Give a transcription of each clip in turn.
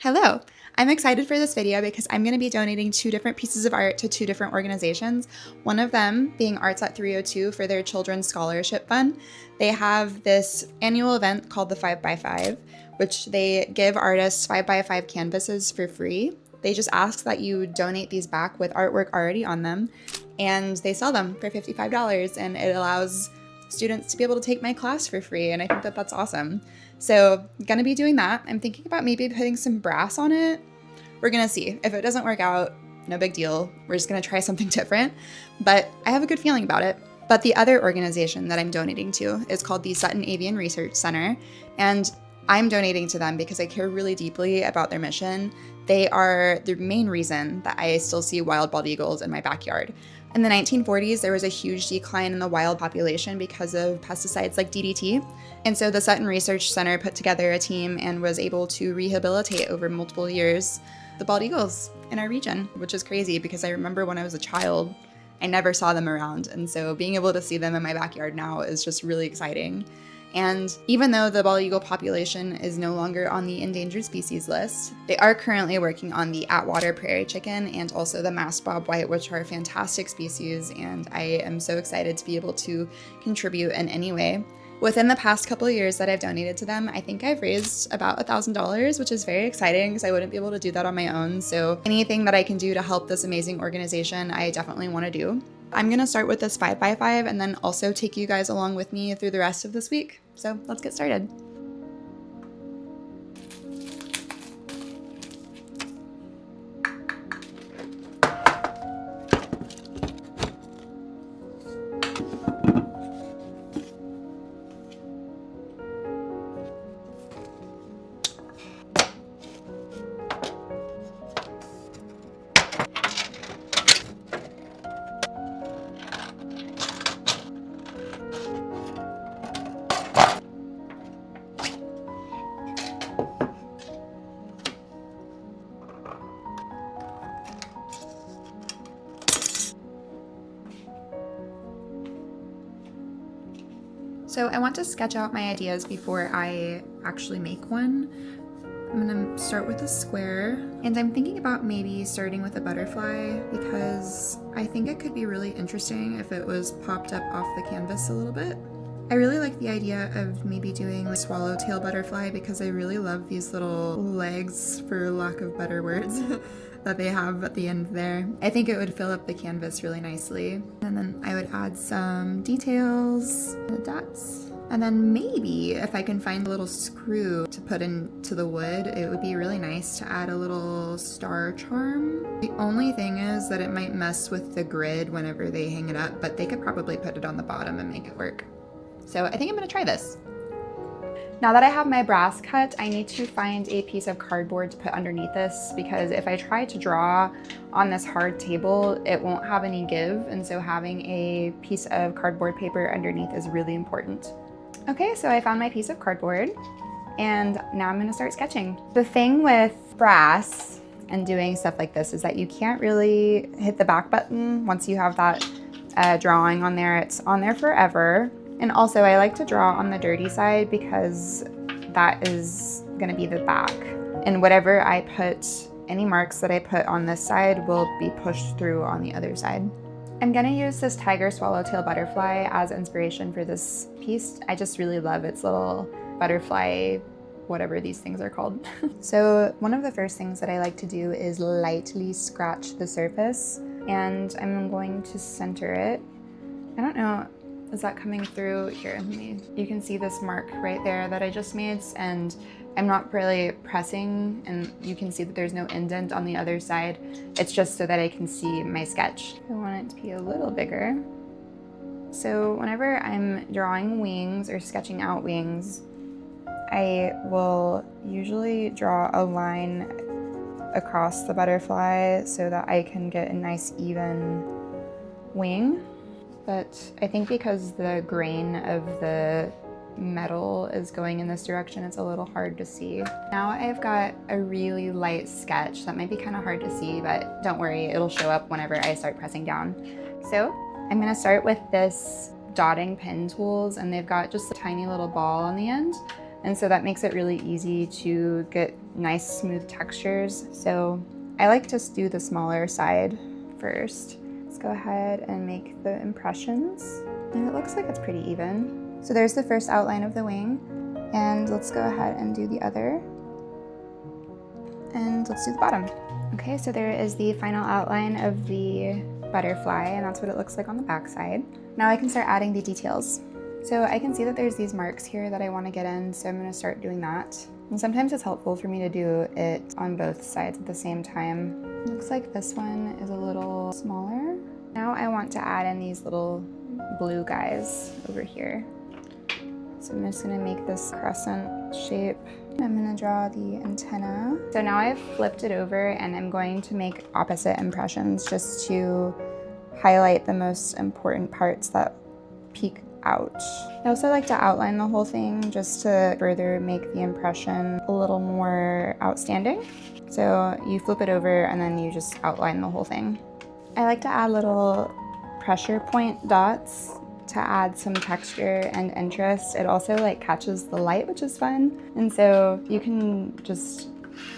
Hello! I'm excited for this video because I'm going to be donating 2 different pieces of art to 2 different organizations. One of them being Arts at 302 for their Children's Scholarship Fund. They have this annual event called the 5x5, which they give artists 5x5 canvases for free. They just ask that you donate these back with artwork already on them, and they sell them for $55, and it allows students to be able to take my class for free, and I think that that's awesome. So gonna be doing that. I'm thinking about maybe putting some brass on it. We're gonna see. If it doesn't work out, no big deal. We're just gonna try something different, but I have a good feeling about it. But the other organization that I'm donating to is called the Sutton Avian Research Center, and I'm donating to them because I care really deeply about their mission. They are the main reason that I still see wild bald eagles in my backyard. In the 1940s, there was a huge decline in the wild population because of pesticides like DDT. And so the Sutton Research Center put together a team and was able to rehabilitate over multiple years the bald eagles in our region, which is crazy because I remember when I was a child, I never saw them around. And so being able to see them in my backyard now is just really exciting. And even though the bald eagle population is no longer on the endangered species list, they are currently working on the atwater prairie chicken and also the masked bobwhite, which are fantastic species, and I am so excited to be able to contribute in any way. Within the past couple of years that I've donated to them, I think I've raised about $1,000, which is very exciting because I wouldn't be able to do that on my own. So anything that I can do to help this amazing organization, I definitely want to do. I'm going to start with this 5x5 and then also take you guys along with me through the rest of this week. So let's get started. So I want to sketch out my ideas before I actually make one. I'm gonna start with a square, and I'm thinking about maybe starting with a butterfly because I think it could be really interesting if it was popped up off the canvas a little bit. I really like the idea of maybe doing a swallowtail butterfly because I really love these little legs, for lack of better words, that they have at the end there. I think it would fill up the canvas really nicely. And then I would add some details, the dots. And then maybe if I can find a little screw to put into the wood, it would be really nice to add a little star charm. The only thing is that it might mess with the grid whenever they hang it up, but they could probably put it on the bottom and make it work. So I think I'm gonna try this. Now that I have my brass cut, I need to find a piece of cardboard to put underneath this because if I try to draw on this hard table, it won't have any give, and so having a piece of cardboard paper underneath is really important. Okay, so I found my piece of cardboard, and now I'm gonna start sketching. The thing with brass and doing stuff like this is that you can't really hit the back button once you have that drawing on there. It's on there forever. And also I like to draw on the dirty side because that is gonna be the back. And whatever I put, any marks that I put on this side will be pushed through on the other side. I'm gonna use this tiger swallowtail butterfly as inspiration for this piece. I just really love its little butterfly, whatever these things are called. So one of the first things that I like to do is lightly scratch the surface, and I'm going to center it. I don't know, is that coming through? Here, you can see this mark right there that I just made, and I'm not really pressing, and you can see that there's no indent on the other side. It's just so that I can see my sketch. I want it to be a little bigger. So whenever I'm drawing wings or sketching out wings, I will usually draw a line across the butterfly so that I can get a nice even wing. But I think because the grain of the metal is going in this direction, it's a little hard to see. Now I've got a really light sketch that might be kind of hard to see, but don't worry, it'll show up whenever I start pressing down. So I'm gonna start with this dotting pen tools, and they've got just a tiny little ball on the end. And so that makes it really easy to get nice smooth textures. So I like to do the smaller side first. Let's go ahead and make the impressions. And it looks like it's pretty even. So there's the first outline of the wing. And let's go ahead and do the other. And let's do the bottom. Okay, so there is the final outline of the butterfly, and that's what it looks like on the back side. Now I can start adding the details. So I can see that there's these marks here that I want to get in, so I'm going to start doing that. And sometimes it's helpful for me to do it on both sides at the same time. Looks like this one is a little smaller. Now I want to add in these little blue guys over here. So I'm just going to make this crescent shape. I'm going to draw the antenna. So now I've flipped it over and I'm going to make opposite impressions just to highlight the most important parts that peek out. I also like to outline the whole thing just to further make the impression a little more outstanding. So you flip it over and then you just outline the whole thing. I like to add little pressure point dots to add some texture and interest. It also like catches the light, which is fun. And so you can just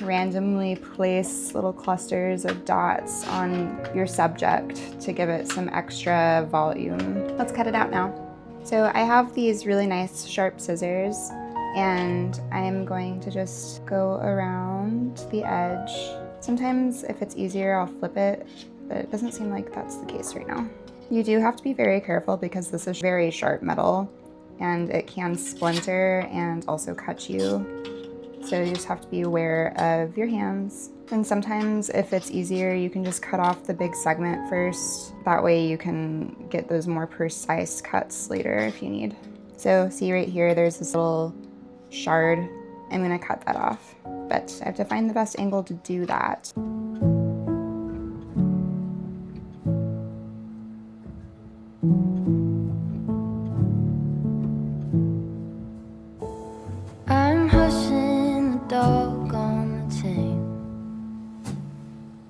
randomly place little clusters of dots on your subject to give it some extra volume. Let's cut it out now. So I have these really nice sharp scissors and I'm going to just go around the edge. Sometimes if it's easier, I'll flip it, but it doesn't seem like that's the case right now. You do have to be very careful because this is very sharp metal and it can splinter and also cut you. So you just have to be aware of your hands. And sometimes if it's easier, you can just cut off the big segment first. That way you can get those more precise cuts later if you need. So see right here, there's this little shard. I'm gonna cut that off, but I have to find the best angle to do that. I'm hushing the dog on the chain.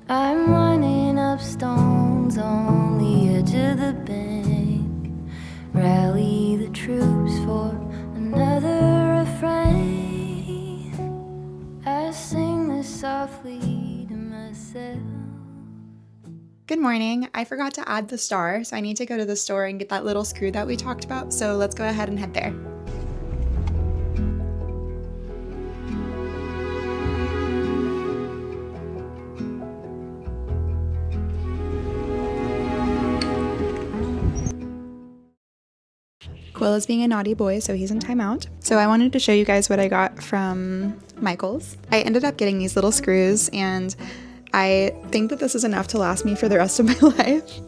I'm running up stones on the edge of the bank. Rally the troops for another refrain. I sing this softly to myself. Good morning. I forgot to add the star, so I need to go to the store and get that little screw that we talked about. So let's go ahead and head there. Quill is being a naughty boy, so he's in timeout. So I wanted to show you guys what I got from Michael's. I ended up getting these little screws, and I think that this is enough to last me for the rest of my life.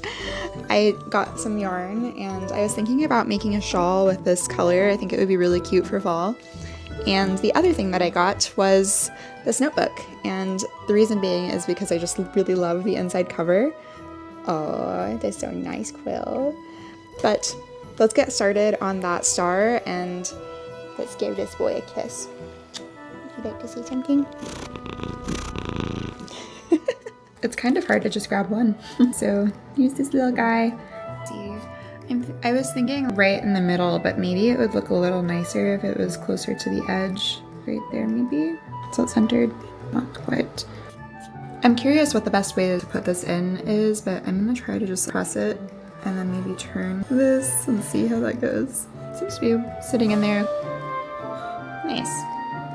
I got some yarn, and I was thinking about making a shawl with this color. I think it would be really cute for fall. And the other thing that I got was this notebook, and the reason being is because I just really love the inside cover. Oh, that's so nice, Quill. But let's get started on that star, and let's give this boy a kiss. Would you like to say something? It's kind of hard to just grab one. So here's this little guy. Let's see, I was thinking right in the middle, but maybe it would look a little nicer if it was closer to the edge. Right there, maybe. So it's centered. Not quite. I'm curious what the best way to put this in is, but I'm gonna try to just press it and then maybe turn this and see how that goes. Seems to be sitting in there. Nice.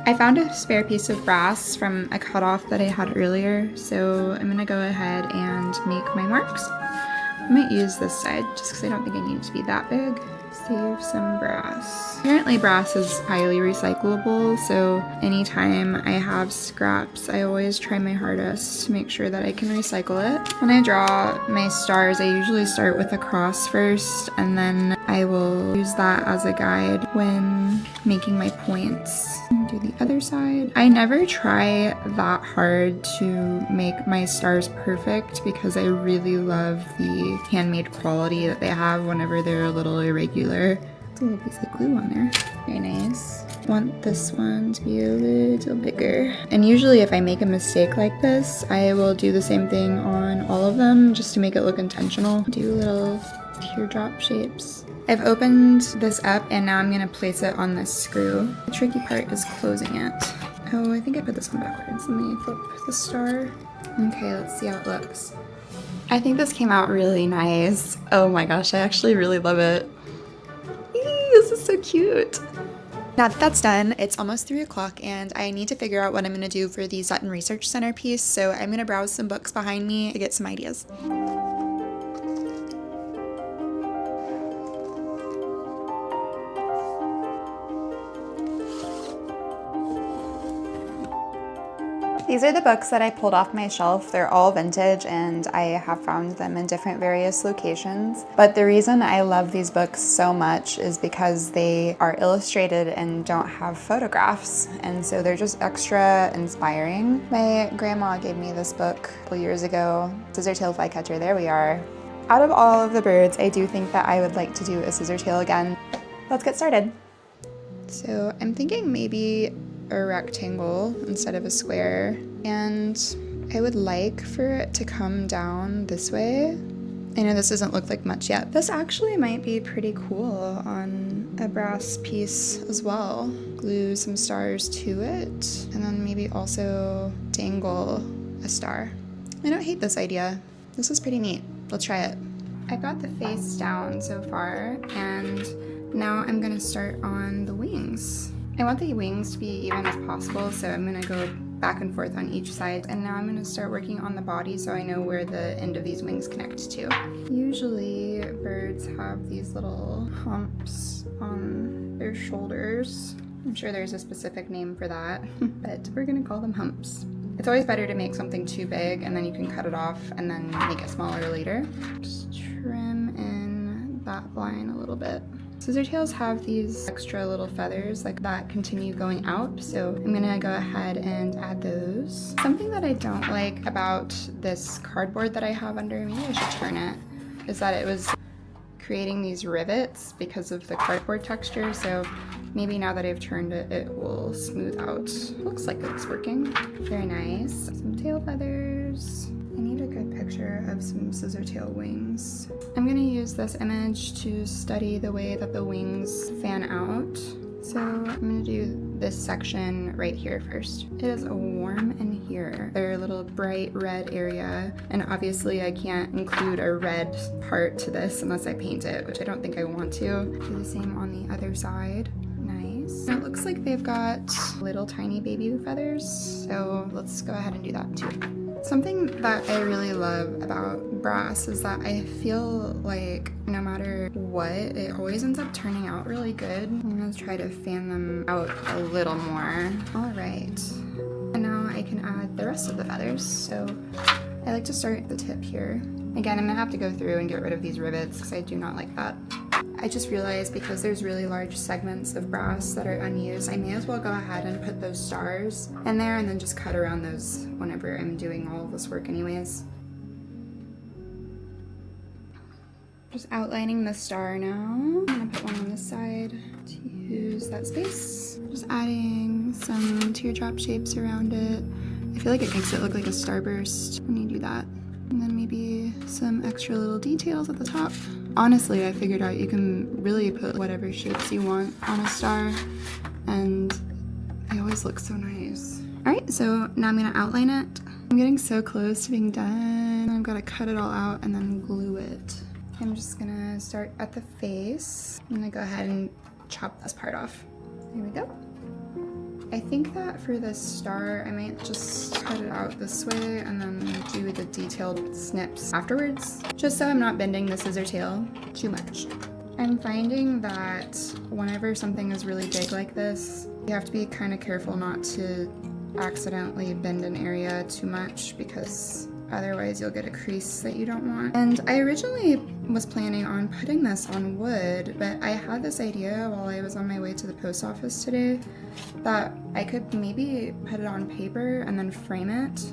I found a spare piece of brass from a cutoff that I had earlier, so I'm gonna go ahead and make my marks. I might use this side just because I don't think I need it to be that big. Save some brass. Apparently brass is highly recyclable, so anytime I have scraps, I always try my hardest to make sure that I can recycle it. When I draw my stars, I usually start with a cross first, and then I will use that as a guide when making my points. Do the other side. I never try that hard to make my stars perfect because I really love the handmade quality that they have whenever they're a little irregular. There's a little piece of glue on there. Very nice. Want this one to be a little bigger. And usually if I make a mistake like this, I will do the same thing on all of them just to make it look intentional. Do a little teardrop shapes. I've opened this up and now I'm gonna place it on this screw. The tricky part is closing it. Oh, I think I put this one backwards. Let me flip the star. Okay, let's see how it looks. I think this came out really nice. Oh my gosh, I actually really love it. Eee, this is so cute. Now that that's done, it's almost 3 o'clock and I need to figure out what I'm gonna do for the Sutton Research Center piece, so I'm gonna browse some books behind me to get some ideas. These are the books that I pulled off my shelf. They're all vintage and I have found them in different various locations. But the reason I love these books so much is because they are illustrated and don't have photographs. And so they're just extra inspiring. My grandma gave me this book a couple years ago, Scissortail Flycatcher, there we are. Out of all of the birds, I do think that I would like to do a scissortail again. Let's get started. So I'm thinking maybe a rectangle instead of a square, and I would like for it to come down this way. I know this doesn't look like much yet. This actually might be pretty cool on a brass piece as well. Glue some stars to it, and then maybe also dangle a star. I don't hate this idea. This is pretty neat. Let's try it. I've got the face down so far, and now I'm gonna start on the wings. I want the wings to be even as possible, so I'm gonna go back and forth on each side. And now I'm gonna start working on the body so I know where the end of these wings connect to. Usually birds have these little humps on their shoulders. I'm sure there's a specific name for that, but we're gonna call them humps. It's always better to make something too big and then you can cut it off and then make it smaller later. Just trim in that line a little bit. Scissortails have these extra little feathers like that continue going out, so I'm gonna go ahead and add those. Something that I don't like about this cardboard that I have under me, I should turn it, is that it was creating these rivets because of the cardboard texture, so maybe now that I've turned it, it will smooth out. Looks like it's working. Very nice. Some tail feathers. I need a good picture of some scissortail wings. I'm gonna use this image to study the way that the wings fan out. So I'm gonna do this section right here first. It is warm in here. They're a little bright red area, and obviously I can't include a red part to this unless I paint it, which I don't think I want to. Do the same on the other side. Nice. And it looks like they've got little tiny baby feathers, so let's go ahead and do that too. Something that I really love about brass is that I feel like no matter what, it always ends up turning out really good. I'm gonna try to fan them out a little more. All right, and now I can add the rest of the feathers. So I like to start at the tip here. Again, I'm gonna have to go through and get rid of these rivets because I do not like that. I just realized because there's really large segments of brass that are unused, I may as well go ahead and put those stars in there and then just cut around those whenever I'm doing all of this work anyways. Just outlining the star now. I'm gonna put one on this side to use that space. Just adding some teardrop shapes around it. I feel like it makes it look like a starburst when you do that. And then maybe some extra little details at the top. Honestly, I figured out you can really put whatever shapes you want on a star, and they always look so nice. All right, so now I'm gonna outline it. I'm getting so close to being done. I've gotta cut it all out and then glue it. I'm just gonna start at the face. I'm gonna go ahead and chop this part off. Here we go. I think that for this star, I might just cut it out this way and then do the detailed snips afterwards, just so I'm not bending the scissortail too much. I'm finding that whenever something is really big like this, you have to be kind of careful not to accidentally bend an area too much because otherwise you'll get a crease that you don't want. And I originally was planning on putting this on wood, but I had this idea while I was on my way to the post office today that I could maybe put it on paper and then frame it.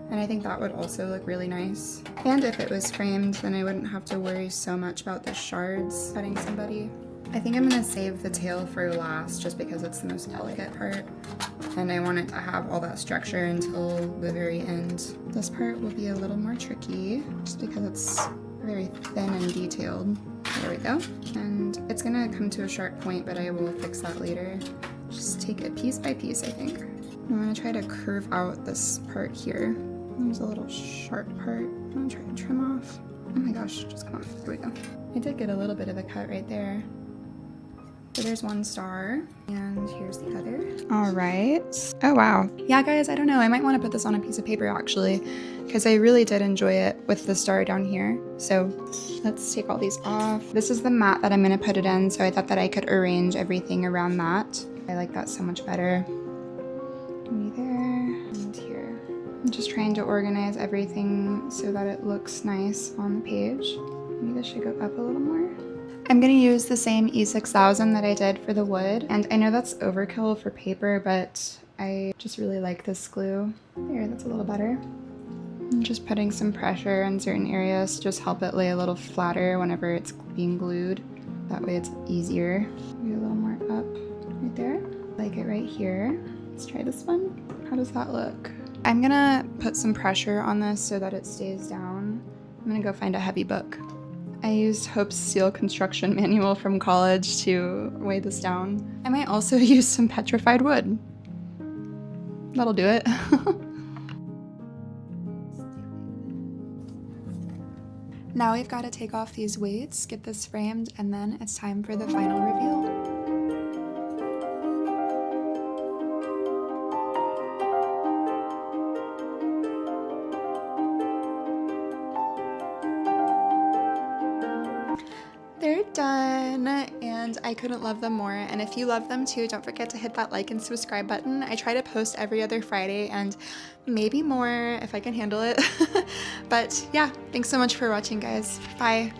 And I think that would also look really nice. And if it was framed, then I wouldn't have to worry so much about the shards cutting somebody. I think I'm gonna save the tail for last just because it's the most delicate part. And I want it to have all that structure until the very end. This part will be a little more tricky just because it's very thin and detailed. There we go. And it's gonna come to a sharp point, but I will fix that later. Just take it piece by piece, I think. I'm gonna try to curve out this part here. There's a little sharp part. I'm gonna try to trim off. Oh my gosh, just come off. There we go. I did get a little bit of a cut right there. So there's one star, and here's the other. All right. Oh, wow. Yeah, guys, I don't know. I might want to put this on a piece of paper, actually, because I really did enjoy it with the star down here. So let's take all these off. This is the mat that I'm going to put it in, so I thought that I could arrange everything around that. I like that so much better. Maybe there and here. I'm just trying to organize everything so that it looks nice on the page. Maybe this should go up a little more. I'm going to use the same E6000 that I did for the wood, and I know that's overkill for paper, but I just really like this glue. There, that's a little better. I'm just putting some pressure in certain areas to just help it lay a little flatter whenever it's being glued. That way it's easier. Maybe a little more up right there. Like it right here. Let's try this one. How does that look? I'm gonna put some pressure on this so that it stays down. I'm gonna go find a heavy book. I used Hope's steel construction manual from college to weigh this down. I might also use some petrified wood. That'll do it. Now we've got to take off these weights, get this framed, and then it's time for the final reveal. They're done, and I couldn't love them more. And if you love them too, don't forget to hit that like and subscribe button. I try to post every other Friday and maybe more if I can handle it. But yeah, thanks so much for watching, guys. Bye.